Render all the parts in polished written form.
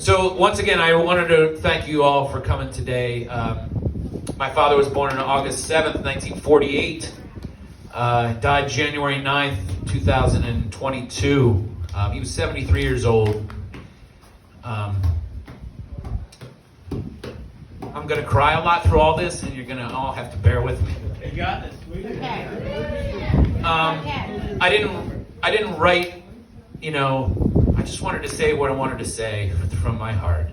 So once again, I wanted to thank you all for coming today. My father was born on August 7th, 1948. Died January 9th, 2022. He was 73 years old. I'm going to cry a lot through all this, and you're going to all have to bear with me. You got this. I didn't write, I just wanted to say what I wanted to say from my heart.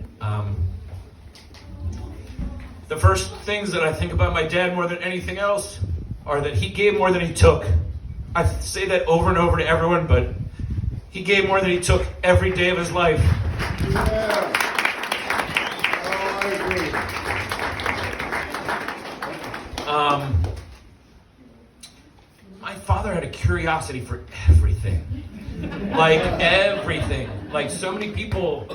The first things that I think about my dad more than anything else are that he gave more than he took. I say that over and over to everyone, but he gave more than he took every day of his life. Yeah. Oh, I agree. My father had a curiosity for everything. Like everything. Like so many people,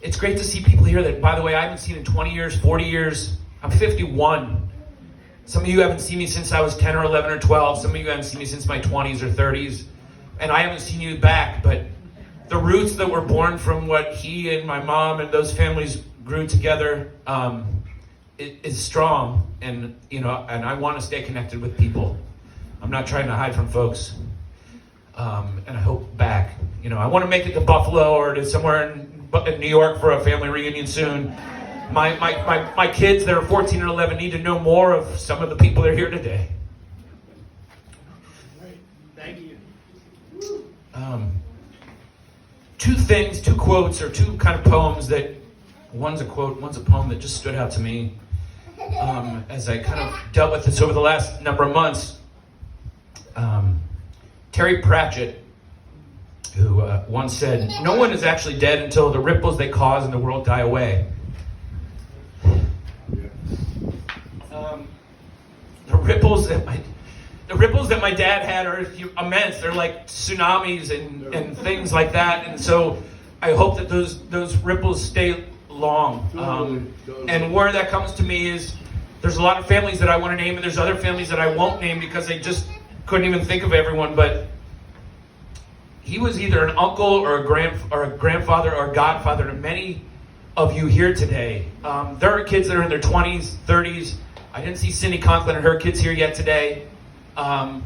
it's great to see people here that, by the way, I haven't seen in 20 years, 40 years. I'm 51. Some of you haven't seen me since I was 10 or 11 or 12. Some of you haven't seen me since my 20s or 30s. And I haven't seen you back, but the roots that were born from what he and my mom and those families grew together is strong. And, and I want to stay connected with people. I'm not trying to hide from folks. And I hope back. I want to make it to Buffalo or to somewhere in New York for a family reunion soon. My kids that are 14 and 11 need to know more of some of the people that are here today. Thank you. Two quotes, or two kind of poems that, one's a quote, one's a poem that just stood out to me as I kind of dealt with this over the last number of months. Terry Pratchett, who once said, "No one is actually dead until the ripples they cause in the world die away." The ripples that my dad had are immense. They're like tsunamis and things like that. And so I hope that those ripples stay long. And where that comes to me is there's a lot of families that I want to name, and there's other families that I won't name because I just couldn't even think of everyone. But he was either an uncle or a grandfather or a godfather to many of you here today. There are kids that are in their 20s, 30s. I didn't see Cindy Conklin and her kids here yet today. Some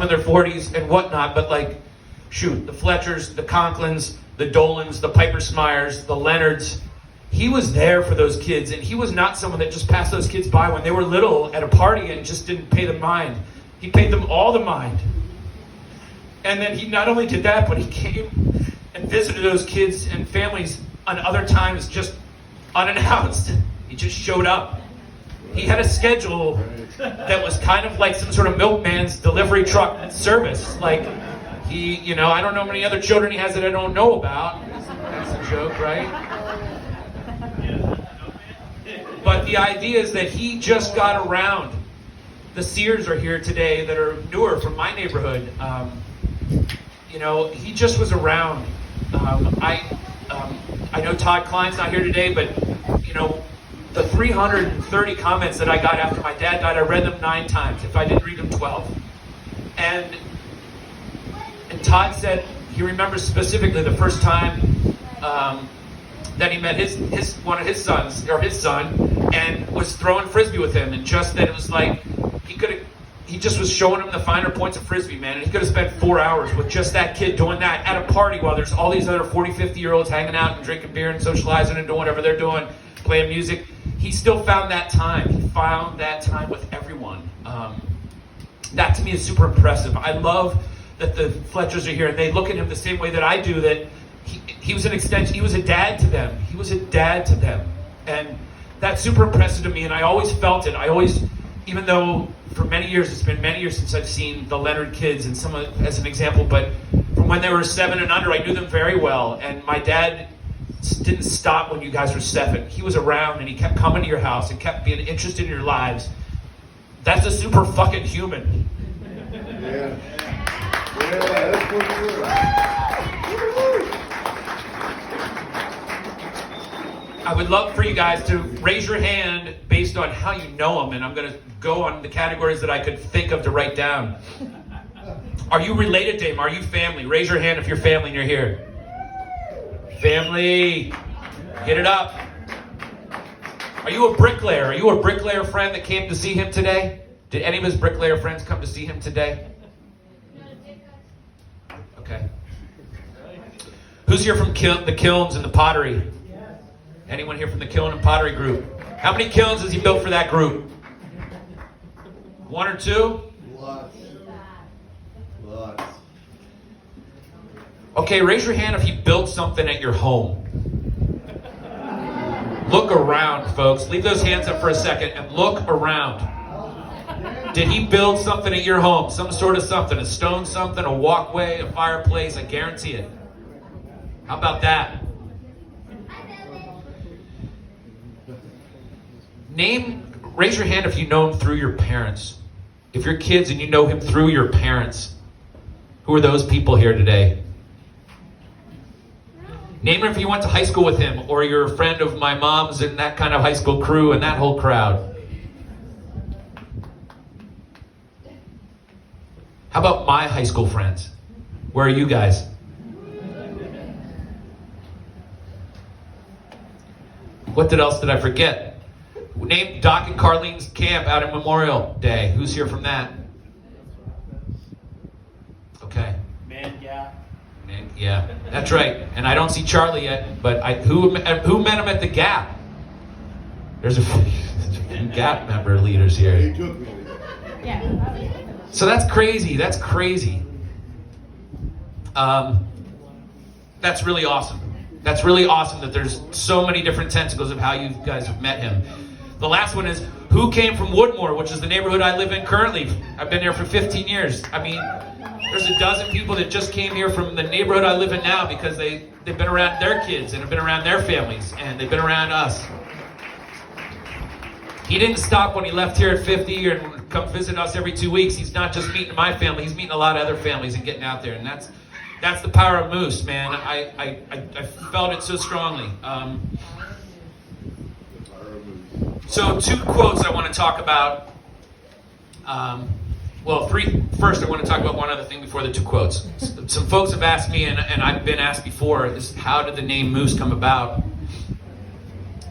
in their 40s and whatnot, but the Fletchers, the Conklins, the Dolans, the Piper Smyers, the Leonards. He was there for those kids, and he was not someone that just passed those kids by when they were little at a party and just didn't pay them mind. He paid them all the mind. And then he not only did that, but he came and visited those kids and families on other times just unannounced. He just showed up. He had a schedule that was kind of like some sort of milkman's delivery truck service. I don't know many other children he has that I don't know about. That's a joke, right? But the idea is that he just got around. The Sears are here today that are newer from my neighborhood. He just was around. I know Todd Klein's not here today, but the 330 comments that I got after my dad died, I read them 9 times. If I didn't read them, 12. And Todd said he remembers specifically the first time that he met one of his sons, or his son, and was throwing frisbee with him, and just that it was like he just was showing him the finer points of frisbee, man, and he could have spent 4 hours with just that kid doing that at a party while there's all these other 40, 50-year-olds hanging out and drinking beer and socializing and doing whatever they're doing, playing music. He still found that time. He found that time with everyone. That to me is super impressive. I love that the Fletchers are here and they look at him the same way that I do, that he was an extension. He was a dad to them. He was a dad to them. And that's super impressive to me, and I always felt it. Even though for many years, it's been many years since I've seen the Leonard kids and some as an example, but from when they were 7 and under, I knew them very well. And my dad didn't stop when you guys were 7. He was around and he kept coming to your house and kept being interested in your lives. That's a super fucking human. Yeah. That's for sure. I would love for you guys to raise your hand based on how you know them, and I'm going to go on the categories that I could think of to write down. Are you related to him? Are you family? Raise your hand if you're family and you're here. Family, get it up. Are you a bricklayer? Are you a bricklayer friend that came to see him today? Did any of his bricklayer friends come to see him today? Okay. Who's here from the kilns and the pottery? Anyone here from the kiln and pottery group? How many kilns has he built for that group? 1 or 2? Lots. Lots. Okay, raise your hand if he built something at your home. Look around, folks. Leave those hands up for a second and look around. Did he build something at your home? Some sort of something, a stone something, a walkway, a fireplace, I guarantee it. How about that? Raise your hand if you know him through your parents. If you're kids and you know him through your parents. Who are those people here today? Name him if you went to high school with him, or you're a friend of my mom's and that kind of high school crew and that whole crowd. How about my high school friends? Where are you guys? What else did I forget? Name Doc and Carlene's camp out at Memorial Day. Who's here from that? Okay. Man, yeah. Yeah, that's right. And I don't see Charlie yet, but who met him at the Gap? There's a few Gap member leaders He here. took me. So that's crazy. That's crazy. That's really awesome. That's really awesome that there's so many different tentacles of how you guys have met him. The last one is, who came from Woodmore, which is the neighborhood I live in currently. I've been there for 15 years. I mean, there's a dozen people that just came here from the neighborhood I live in now because they've been around their kids and have been around their families and they've been around us. He didn't stop when he left here at 50 and come visit us every 2 weeks. He's not just meeting my family, he's meeting a lot of other families and getting out there. And that's the power of Moose, man. I felt it so strongly. So 2 quotes I want to talk about. Well, 3. First, I want to talk about one other thing before the 2 quotes. Some folks have asked me, and I've been asked before, is how did the name Moose come about?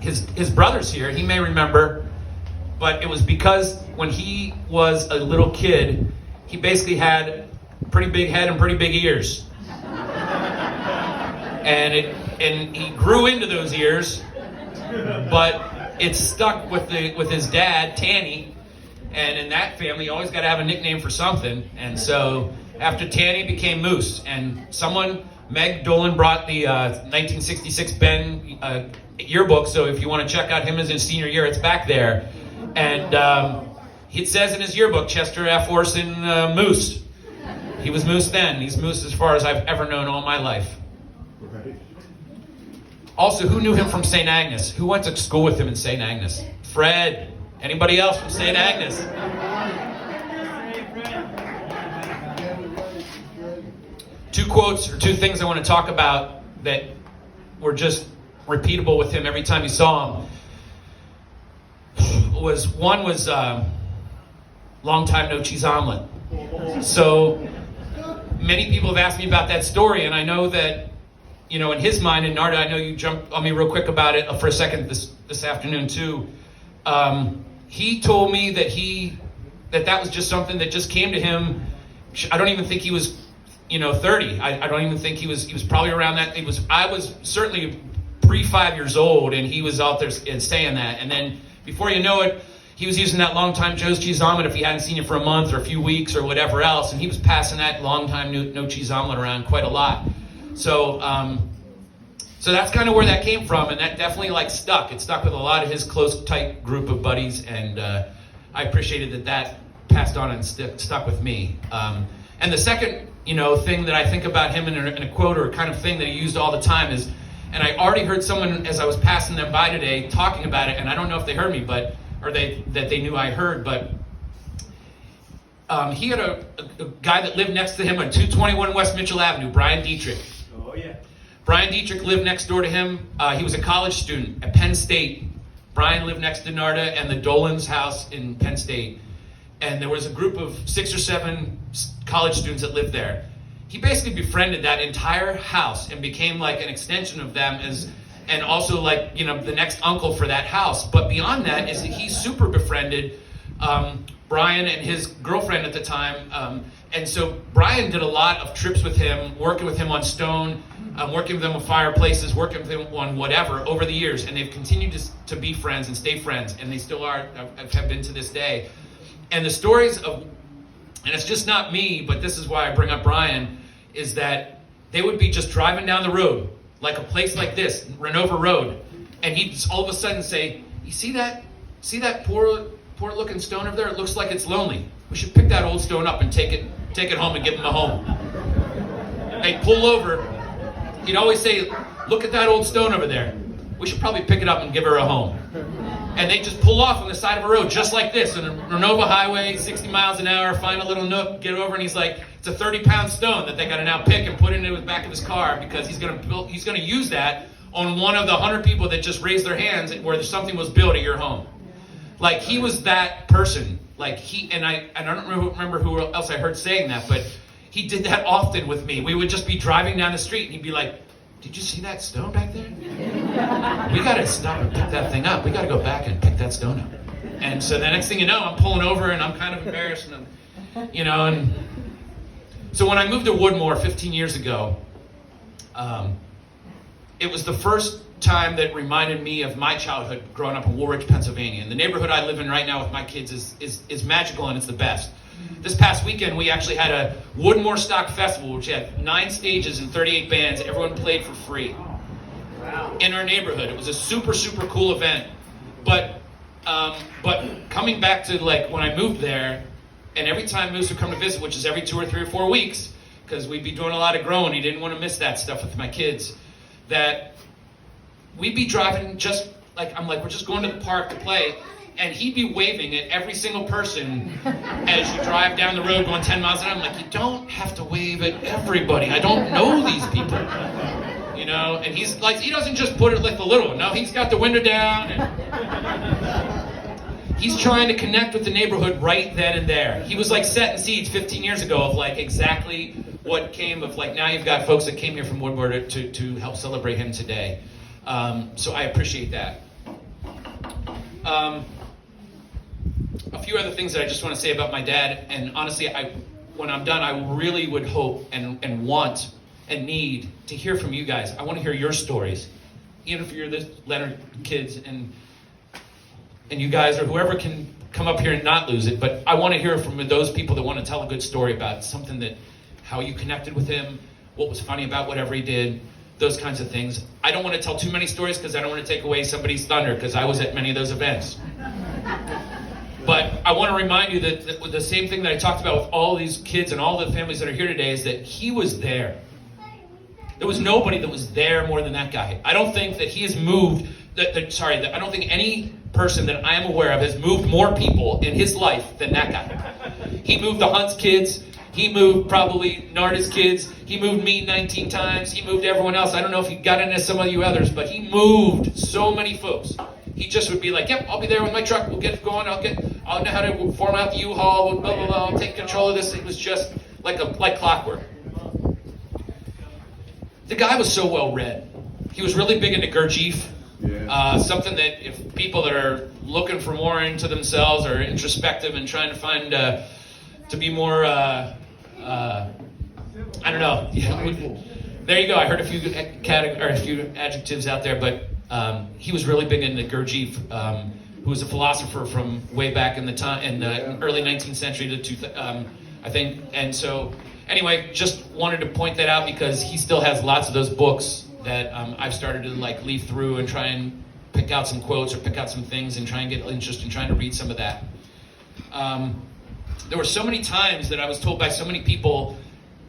His brother's here. He may remember, but it was because when he was a little kid, he basically had a pretty big head and pretty big ears. And he grew into those ears, but it stuck with his dad, Tanny. And in that family, you always got to have a nickname for something. And so after Tanny became Moose. And Meg Dolan brought the 1966 Ben yearbook. So if you want to check out him as his senior year, it's back there. And it says in his yearbook, Chester F. Orson Moose. He was Moose then. He's Moose as far as I've ever known all my life. Right. Also, who knew him from St. Agnes? Who went to school with him in St. Agnes? Fred. Anybody else from St. Agnes? 2 quotes or 2 things I want to talk about that were just repeatable with him every time you saw him. One was long time no cheese omelet. So many people have asked me about that story, and I know that, you know, in his mind, and Narda, I know you jumped on me real quick about it for a second this afternoon too. He told me that was just something that just came to him. I don't even think he was, 30. I don't even think he was probably around that. I was certainly pre-5 years old, and he was out there and saying that. And then before you know it, he was using that long time Joe's cheese omelet if he hadn't seen you for a month or a few weeks or whatever else. And he was passing that long time no cheese omelet around quite a lot. So that's kind of where that came from, and that definitely stuck. It stuck with a lot of his close, tight group of buddies, and I appreciated that passed on and stuck with me. And the second, thing that I think about him in a quote or kind of thing that he used all the time is, and I already heard someone as I was passing them by today talking about it, and I don't know if they heard me, or that they knew I heard, but he had a guy that lived next to him on 221 West Mitchell Avenue, Brian Dietrich. Oh, yeah. Brian Dietrich lived next door to him. He was a college student at Penn State. Brian lived next to Narda and the Dolan's house in Penn State. And there was a group of 6 or 7 college students that lived there. he basically befriended that entire house and became like an extension of them and also like, you know, the next uncle for that house. But beyond that is that he super befriended Brian and his girlfriend at the time. And so Brian did a lot of trips with him, working with him on stone, working with him on fireplaces, working with him on whatever over the years. And they've continued to be friends and stay friends. And they still are, have been to this day. And the stories of, and it's just not me, but this is why I bring up Brian, is that they would be just driving down the road, like a place like this, Renova Road. And he'd all of a sudden say, you see that poor looking stone over there? It looks like it's lonely. We should pick that old stone up and take it home and give him a home. They'd pull over. He'd always say, look at that old stone over there. We should probably pick it up and give her a home. And they just pull off on the side of a road just like this, on a Renova highway, 60 miles an hour, find a little nook, get over, and he's like, it's a 30-pound stone that they got to now pick and put into the back of his car because he's going to use that on one of the 100 people that just raised their hands where something was built at your home. Like, he was that person. Like, I don't remember who else I heard saying that, but he did that often with me. We would just be driving down the street and he'd be like, did you see that stone back there? We got to stop and pick that thing up. We got to go back and pick that stone up. And so the next thing you know, I'm pulling over and I'm kind of embarrassed. And, you know, and so when I moved to Woodmore 15 years ago, it was the first time that reminded me of my childhood growing up in Woolwich, Pennsylvania. And the neighborhood I live in right now with my kids is magical and it's the best. This past weekend, we actually had a Woodmore Stock Festival, which had 9 stages and 38 bands. Everyone played for free. Wow. In our neighborhood. It was a super, super cool event. But coming back to like when I moved there, and every time Moose would come to visit, which is every 2 or 3 or 4 weeks, because we'd be doing a lot of growing, he didn't want to miss that stuff with my kids, that we'd be driving just like, I'm like, we're just going to the park to play, and he'd be waving at every single person as you drive down the road going 10 miles an hour. I'm like, you don't have to wave at everybody. I don't know these people. You know, and he's like, he doesn't just put it like the little one. No, he's got the window down. And he's trying to connect with the neighborhood right then and there. He was like setting seeds 15 years ago of like exactly what came of like, now you've got folks that came here from Woodward to help celebrate him today. So I appreciate that. A few other things that I just want to say about my dad, and honestly, when I'm done, I really would hope and want and need to hear from you guys. I want to hear your stories, even if you're the Leonard kids and you guys or whoever can come up here and not lose it. But I want to hear from those people that want to tell a good story about something that, how you connected with him, what was funny about whatever he did, those kinds of things. I don't want to tell too many stories because I don't want to take away somebody's thunder because I was at many of those events. But I want to remind you that the same thing that I talked about with all these kids and all the families that are here today is that he was there. There was nobody that was there more than that guy. I don't think that he has moved, I don't think any person that I am aware of has moved more people in his life than that guy. He moved the Hunt's kids. He moved probably Narda's kids. He moved me 19 times. He moved everyone else. I don't know if he got into some of you others, but he moved so many folks. He just would be like, yep, I'll be there with my truck. We'll get going. I'll know how to form out the U-Haul. Blah, blah, blah. I'll take control of this. It was just like clockwork. The guy was so well read. He was really big into Gurdjieff. Yeah. Something that if people that are looking for more into themselves or introspective and trying to find to be more, I don't know. There you go. I heard a few adjectives out there, but he was really big into Gurdjieff, who was a philosopher from way back in the time in the early 19th century to I think. And so, anyway, just wanted to point that out because he still has lots of those books that I've started to like leaf through and try and pick out some quotes or pick out some things and try and get interest in trying to read some of that. There were so many times that I was told by so many people,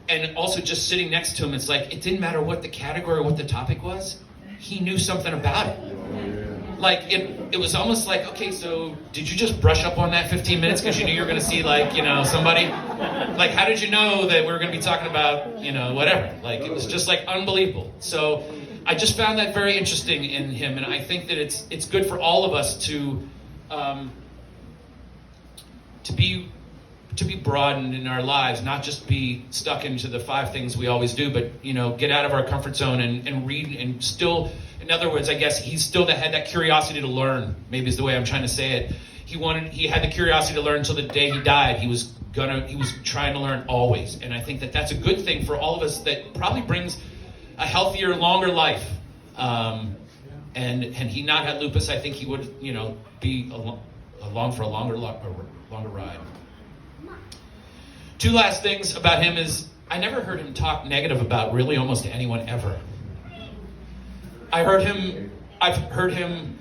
and also just sitting next to him, it's like, it didn't matter what the category or what the topic was, he knew something about it. Like, it was almost like, okay, so did you just brush up on that 15 minutes because you knew you were going to see, like, you know, somebody? Like, how did you know that we were going to be talking about, you know, whatever? Like, it was just, like, unbelievable. So I just found that very interesting in him, and I think that it's good for all of us to be to be broadened in our lives, not just be stuck into the 5 things we always do, but get out of our comfort zone and read, and still, in other words, I guess he still had that curiosity to learn, maybe is the way I'm trying to say it. He had the curiosity to learn until the day he died. He was trying to learn always. And I think that that's a good thing for all of us, that probably brings a healthier, longer life. And had he not had lupus, I think he would, be along for a longer ride. 2 last things about him is I never heard him talk negative about really almost anyone ever. I've heard him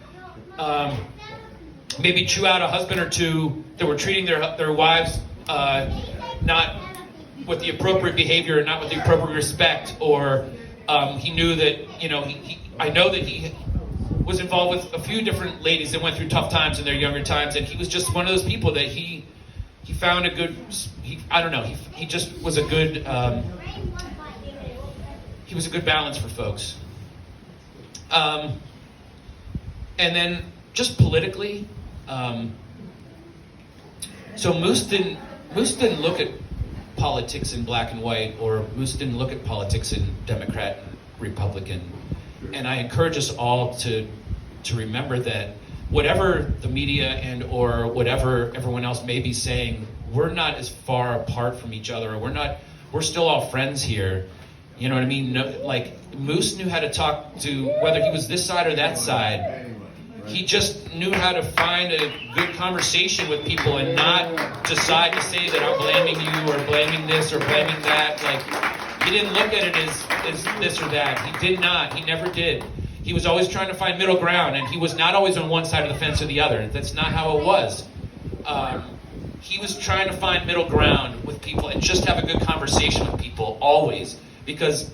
maybe chew out a husband or 2 that were treating their wives not with the appropriate behavior, not with the appropriate respect, or he knew that, I know that he was involved with a few different ladies that went through tough times in their younger times, and he was just one of those people that he found a good, he just was a good, he was a good balance for folks. And then just politically, so Moose didn't look at politics in black and white, or Moose didn't look at politics in Democrat and Republican. And I encourage us all to remember that whatever the media and or whatever everyone else may be saying, we're not as far apart from each other. We're still all friends here. You know what I mean? Moose knew how to talk to, whether he was this side or that side. He just knew how to find a good conversation with people and not decide to say that I'm blaming you or blaming this or blaming that. He didn't look at it as this or that. He did not. He never did. He was always trying to find middle ground, and he was not always on one side of the fence or the other. That's not how it was. He was trying to find middle ground with people and just have a good conversation with people always. Because,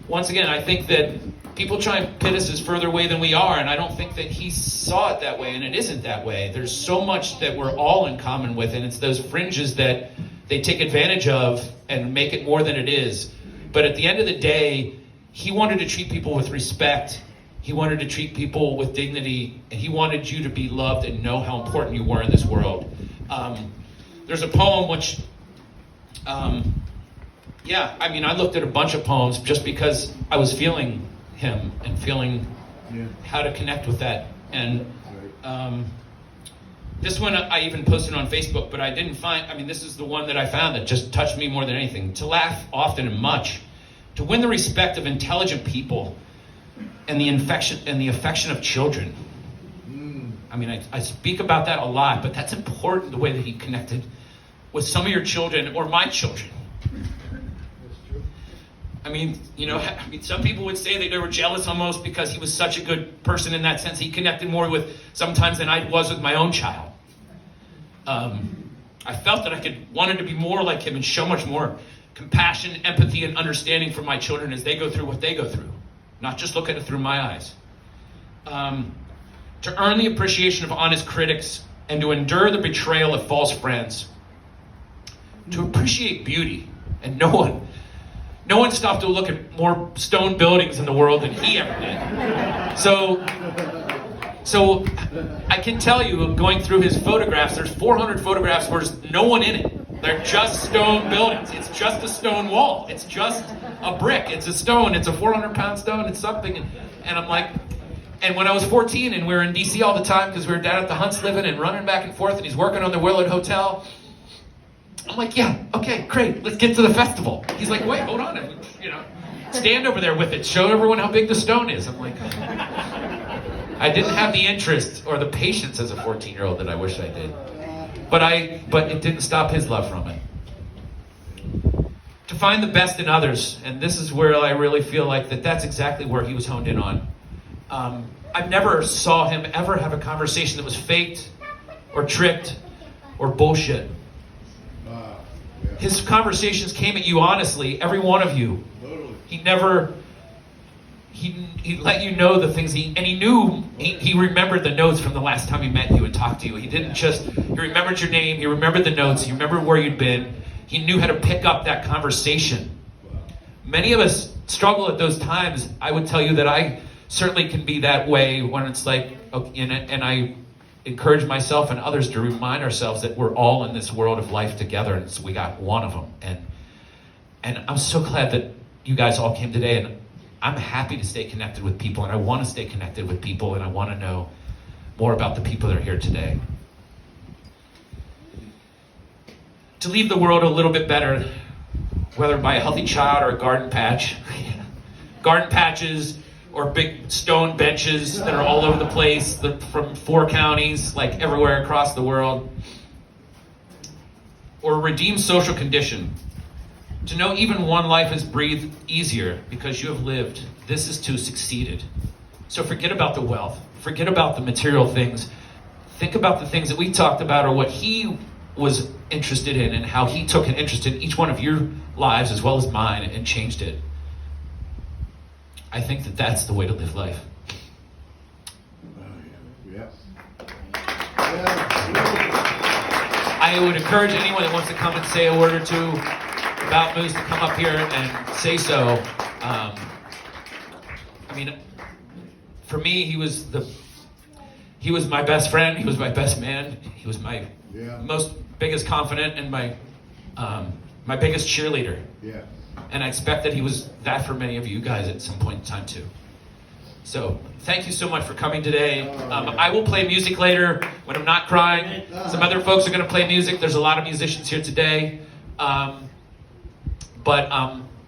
once again, I think that people try and pit us as further away than we are, and I don't think that he saw it that way, and it isn't that way. There's so much that we're all in common with, and it's those fringes that they take advantage of and make it more than it is. But at the end of the day, he wanted to treat people with respect. He wanted to treat people with dignity, and he wanted you to be loved and know how important you were in this world. There's a poem which, I looked at a bunch of poems just because I was feeling him and feeling how to connect with that. And this one I even posted on Facebook, but I didn't find, this is the one that I found that just touched me more than anything. To laugh often and much, to win the respect of intelligent people and the affection of children. I speak about that a lot, but that's important, the way that he connected with some of your children or my children. Some people would say that they were jealous almost because he was such a good person in that sense. He connected more with sometimes than I was with my own child. I felt that I wanted to be more like him and show much more compassion, empathy, and understanding for my children as they go through what they go through, not just look at it through my eyes. To earn the appreciation of honest critics and to endure the betrayal of false friends. To appreciate beauty, and no one stopped to look at more stone buildings in the world than he ever did. So I can tell you, going through his photographs, there's 400 photographs where there's no one in it. They're just stone buildings. It's just a stone wall. It's just a brick. It's a stone. It's a 400-pound stone. It's something. And I'm like, and when I was 14 and we were in D.C. all the time because we were down at the Hunts living and running back and forth, and he's working on the Willard Hotel, I'm like, yeah, okay, great, let's get to the festival. He's like, wait, hold on, stand over there with it, show everyone how big the stone is. I'm like, I didn't have the interest or the patience as a 14-year-old that I wish I did. But it didn't stop his love from it. To find the best in others, and this is where I really feel like that's exactly where he was honed in on. I never saw him ever have a conversation that was faked or tricked or bullshit. His conversations came at you honestly, every one of you. He let you know the things he knew, he remembered the notes from the last time he met you and talked to you. He remembered your name, he remembered the notes, he remembered where you'd been. He knew how to pick up that conversation. Many of us struggle at those times. I would tell you that I certainly can be that way when it's like, okay, and encourage myself and others to remind ourselves that we're all in this world of life together, and so we got one of them. And I'm so glad that you guys all came today, and I'm happy to stay connected with people, and I want to stay connected with people, and I want to know more about the people that are here today. To leave the world a little bit better, whether by a healthy child or a garden patch, garden patches or big stone benches that are all over the place, from 4 counties, like everywhere across the world, or a redeemed social condition. To know even one life is breathed easier because you have lived. This is to succeeded. So forget about the wealth. Forget about the material things. Think about the things that we talked about, or what he was interested in, and how he took an interest in each one of your lives as well as mine and changed it. I think that that's the way to live life. Yeah. I would encourage anyone that wants to come and say a word or two about Moose to come up here and say so. I mean, for me, he was my best friend. He was my best man. He was my biggest confidant and my biggest cheerleader. Yeah. And I expect that he was that for many of you guys at some point in time too. So thank you so much for coming today. I will play music later when I'm not crying. Some other folks are going to play music. There's a lot of musicians here today. But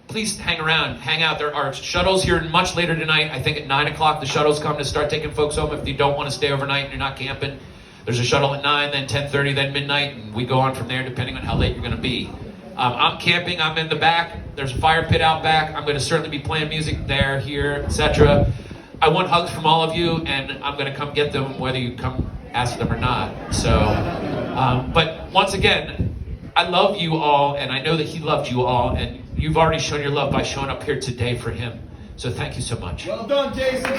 please hang around, hang out. There are shuttles here much later tonight. I think at 9 o'clock the shuttles come to start taking folks home if you don't want to stay overnight and you're not camping. There's a shuttle at 9, then 10:30, then midnight, and we go on from there depending on how late you're going to be. I'm camping. I'm in the back. There's a fire pit out back. I'm going to certainly be playing music there, here, etc. I want hugs from all of you, and I'm going to come get them whether you come ask them or not. So, but once again, I love you all, and I know that he loved you all, and you've already shown your love by showing up here today for him. So thank you so much. Well done, Jason.